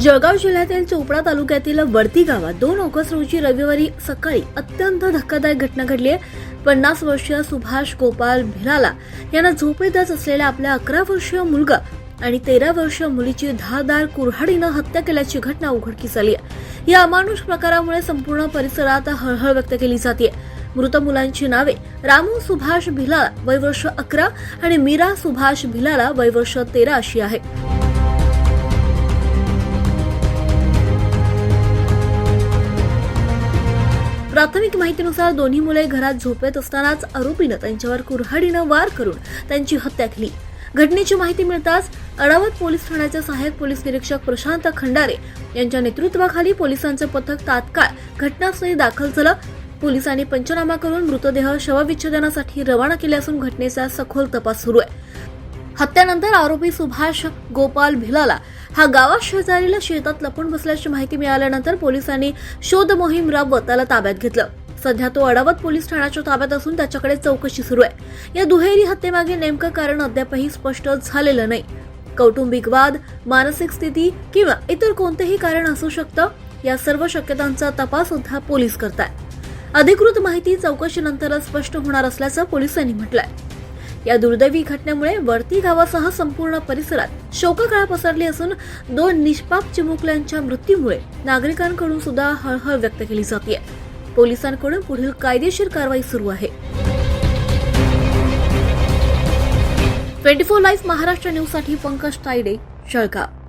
जळगाव जिल्ह्यातील चोपडा तालुक्यातील वडती गावात 2 ऑगस्ट रोजी रविवारी सकाळी अत्यंत धक्कादायक घटना घडली आहे। 50 वर्षीय सुभाष गोपाल भिलाला यांना झोपेतच असलेल्या आपल्या 11 वर्षीय मुलगा आणि 13 वर्षीय मुलीची धारदार कुऱ्हाडीनं हत्या केल्याची घटना उघडकीस आली आहे। या अमानुष प्रकारामुळे संपूर्ण परिसरात हळहळ व्यक्त केली जाते। मृत मुलांची नावे रामू सुभाष भिलाला वय वर्ष 11 आणि मीरा सुभाष भिलाला वय वर्ष 13 अशी आहे। प्राथमिक माहितीनुसार दोन्ही मुले घरात झोपेत असतानाच आरोपीनं त्यांच्यावर कुऱ्हाडीनं वार करून त्यांची हत्या केली। घटनेची माहिती मिळताच अडावत पोलीस ठाण्याचे सहाय्यक पोलीस निरीक्षक प्रशांत खंडारे यांच्या नेतृत्वाखाली पोलिसांचं पथक तात्काळ घटनास्थळी दाखल झालं। पोलिसांनी पंचनामा करून मृतदेह शवविच्छेदनासाठी रवाना केले असून घटनेचा सखोल तपास सुरू आहे। हत्येनंतर आरोपी सुभाष गोपाल भिलाला हा गावात शेजारील शेतात लपून बसल्याची माहिती मिळाल्यानंतर पोलिसांनी शोध मोहीम राबवत त्याला ताब्यात घेतलं। सध्या तो अडावत पोलीस ठाण्याच्या ताब्यात असून त्याच्याकडे चौकशी सुरू आहे। या दुहेरी हत्येमागे नेमकं कारण अद्यापही स्पष्ट झालेलं नाही। कौटुंबिक वाद, मानसिक स्थिती किंवा इतर कोणतेही कारण असू शकतं। या सर्व शक्यतांचा तपास सुद्धा पोलीस करतायत। अधिकृत माहिती चौकशीनंतरच स्पष्ट होणार असल्याचं पोलिसांनी म्हटलंय। या दुर्दैवी घटनेमुळे वडती गावासह संपूर्ण परिसरात शोककळा पसरली असून 2 निष्पाप चिमुकल्यांच्या मृत्यूमुळे नागरिकांकडून सुद्धा हळहळ व्यक्त केली जाते। पोलिसांकडून पुढील कायदेशीर कारवाई सुरू आहे। 24 लाईव्ह महाराष्ट्र न्यूज साठी पंकज तायडे, जळगाव।